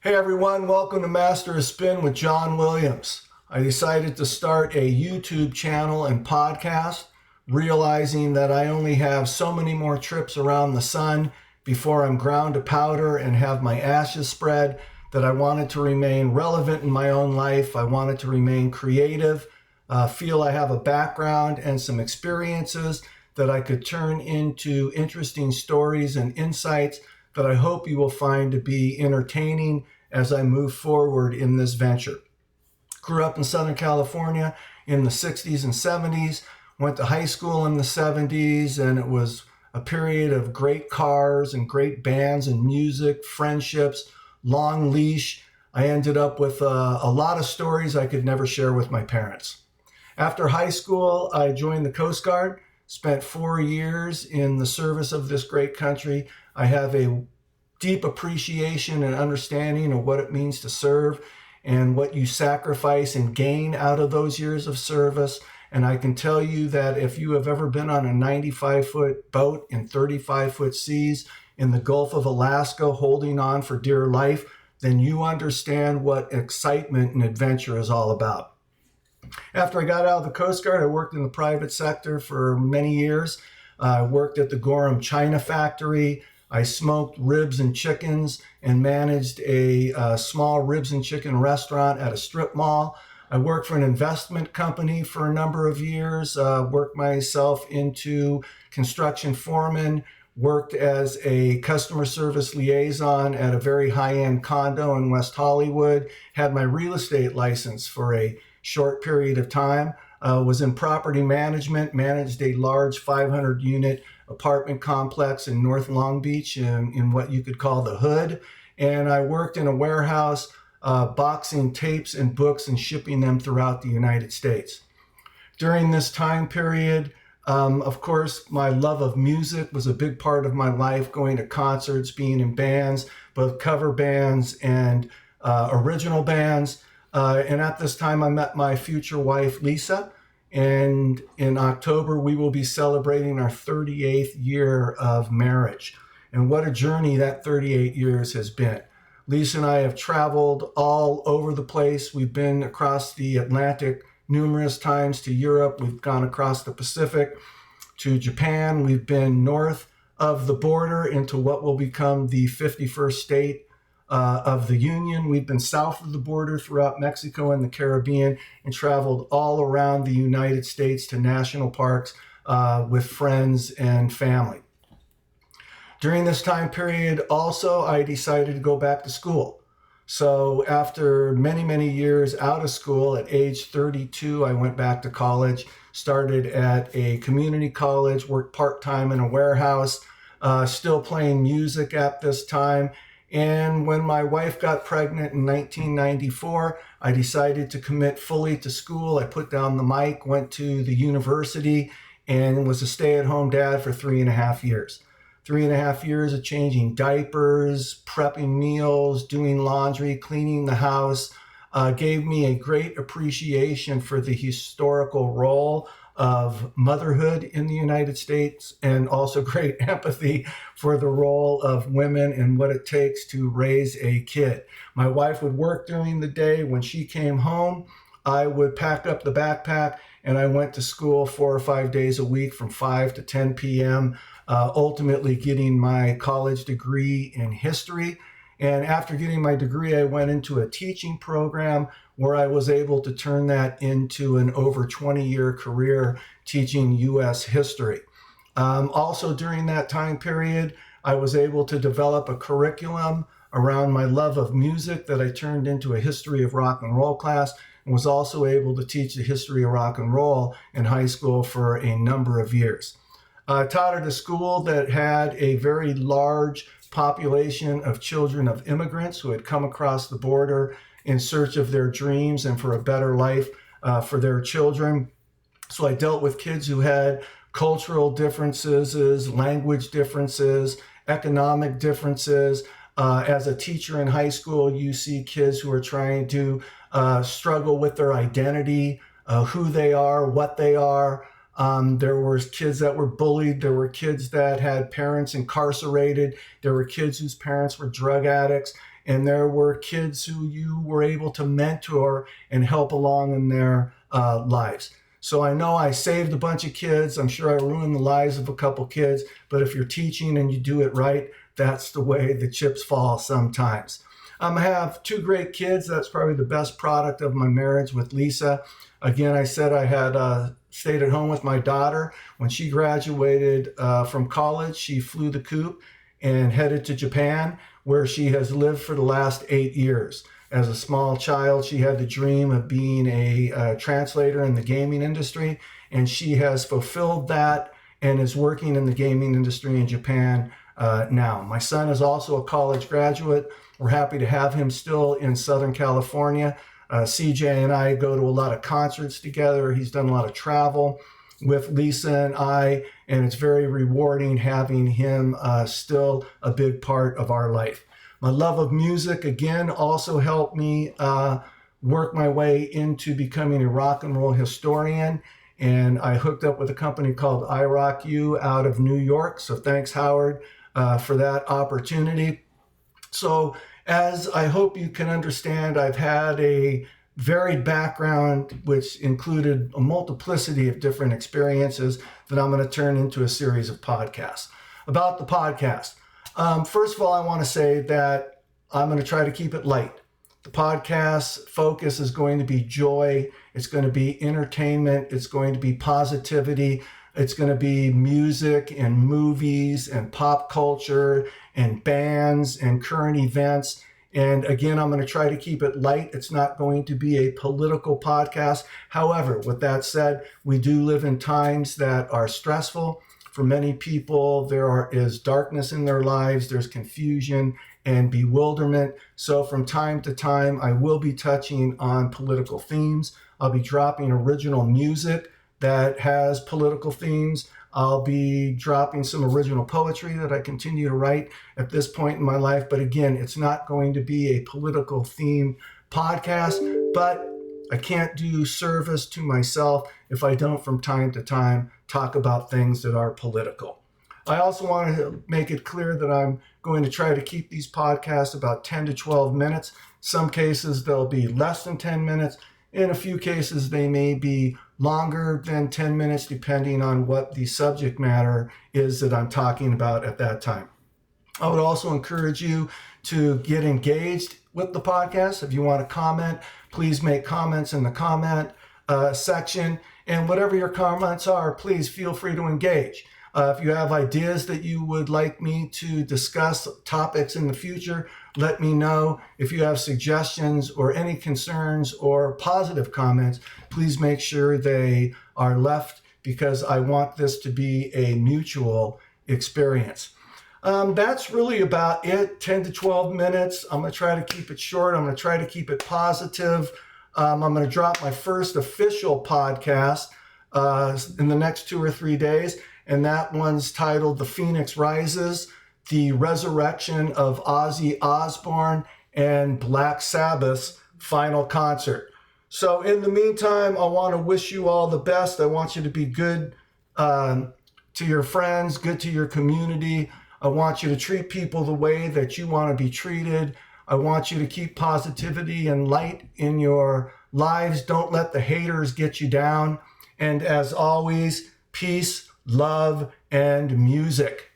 Hey everyone, welcome to Master of Spin with John Williams. I decided to start a YouTube channel and podcast, realizing that I only have so many more trips around the sun before I'm ground to powder and have my ashes spread, that I wanted to remain relevant in my own life. I wanted to remain creative, feel I have a background and some experiences that I could turn into interesting stories and insights that I hope you will find to be entertaining as I move forward in this venture. Grew up in Southern California in the 60s and 70s, went to high school in the 70s, and it was a period of great cars and great bands and music, friendships, long leash. I ended up with a lot of stories I could never share with my parents. After high school, I joined the Coast Guard, spent 4 years in the service of this great country. I have a deep appreciation and understanding of what it means to serve and what you sacrifice and gain out of those years of service. And I can tell you that if you have ever been on a 95-foot boat in 35-foot seas in the Gulf of Alaska holding on for dear life, then you understand what excitement and adventure is all about. After I got out of the Coast Guard, I worked in the private sector for many years. I worked at the Gorham China factory. I smoked ribs and chickens and managed a small ribs and chicken restaurant at a strip mall. I worked for an investment company for a number of years, worked myself into construction foreman, worked as a customer service liaison at a very high-end condo in West Hollywood, had my real estate license for a short period of time, was in property management, managed a large 500-unit apartment complex in North Long Beach in what you could call the hood. And I worked in a warehouse boxing tapes and books and shipping them throughout the United States. During this time period, of course, my love of music was a big part of my life, going to concerts, being in bands, both cover bands and original bands. And at this time, I met my future wife, Lisa. And in October, we will be celebrating our 38th year of marriage. And what a journey that 38 years has been. Lisa and I have traveled all over the place. We've been across the Atlantic numerous times to Europe. We've gone across the Pacific to Japan. We've been north of the border into what will become the 51st state of the Union. We've been south of the border throughout Mexico and the Caribbean and traveled all around the United States to national parks with friends and family. During this time period, also, I decided to go back to school. So after many, many years out of school, at age 32, I went back to college, started at a community college, worked part-time in a warehouse, still playing music at this time. And when my wife got pregnant in 1994, I decided to commit fully to school. I put down the mic, went to the university, and was a stay-at-home dad for 3.5 years. 3.5 years of changing diapers, prepping meals, doing laundry, cleaning the house, gave me a great appreciation for the historical role of motherhood in the United States, and also great empathy for the role of women and what it takes to raise a kid. My wife would work during the day. When she came home, I would pack up the backpack and I went to school 4 or 5 days a week from 5 to 10 p.m., ultimately getting my college degree in history. And after getting my degree, I went into a teaching program where I was able to turn that into an over 20-year career teaching U.S. history. Also during that time period, I was able to develop a curriculum around my love of music that I turned into a history of rock and roll class, and was also able to teach the history of rock and roll in high school for a number of years. I taught at a school that had a very large population of children of immigrants who had come across the border in search of their dreams and for a better life for their children. So I dealt with kids who had cultural differences, language differences, economic differences. As a teacher in high school, you see kids who are trying to struggle with their identity, who they are, what they are. There were kids that were bullied. There were kids that had parents incarcerated. There were kids whose parents were drug addicts. and there were kids who you were able to mentor and help along in their lives. So I know I saved a bunch of kids. I'm sure I ruined the lives of a couple kids, but if you're teaching and you do it right, that's the way the chips fall sometimes. I have two great kids. That's probably the best product of my marriage with Lisa. Again, I said I had stayed at home with my daughter. When she graduated from college, she flew the coop and headed to Japan, where she has lived for the last 8 years. As a small child, she had the dream of being a translator in the gaming industry, and she has fulfilled that and is working in the gaming industry in Japan now. My son is also a college graduate. We're happy to have him still in Southern California. CJ and I go to a lot of concerts together. He's done a lot of travel with Lisa and I, and it's very rewarding having him still a big part of our life. My love of music, again, also helped me work my way into becoming a rock and roll historian. And I hooked up with a company called iRockU out of New York. So thanks, Howard, for that opportunity. So as I hope you can understand, I've had a varied background, which included a multiplicity of different experiences that I'm going to turn into a series of podcasts. About the podcast, first of all, I want to say that I'm going to try to keep it light. The podcast focus is going to be joy. It's going to be entertainment. It's going to be positivity. It's going to be music and movies and pop culture and bands and current events. And again, I'm going to try to keep it light. It's not going to be a political podcast. However, with that said, we do live in times that are stressful. For many people, there is darkness in their lives. There's confusion and bewilderment. So from time to time, I will be touching on political themes. I'll be dropping original music that has political themes. I'll be dropping some original poetry that I continue to write at this point in my life. But again, it's not going to be a political theme podcast, but I can't do service to myself if I don't from time to time talk about things that are political. I also want to make it clear that I'm going to try to keep these podcasts about 10 to 12 minutes. Some cases they'll be less than 10 minutes. In a few cases, they may be longer than 10 minutes, depending on what the subject matter is that I'm talking about at that time. I would also encourage you to get engaged with the podcast. If you want to comment, please make comments in the comment section. And whatever your comments are, please feel free to engage. If you have ideas that you would like me to discuss topics in the future, let me know. If you have suggestions or any concerns or positive comments, please make sure they are left, because I want this to be a mutual experience. That's really about it, 10 to 12 minutes. I'm going to try to keep it short. I'm going to try to keep it positive. I'm going to drop my first official podcast in the next 2 or 3 days. And that one's titled The Phoenix Rises, the Resurrection of Ozzy Osbourne and Black Sabbath's Final Concert. So in the meantime, I want to wish you all the best. I want you to be good to your friends, good to your community. I want you to treat people the way that you want to be treated. I want you to keep positivity and light in your lives. Don't let the haters get you down. And as always, peace, love, and music.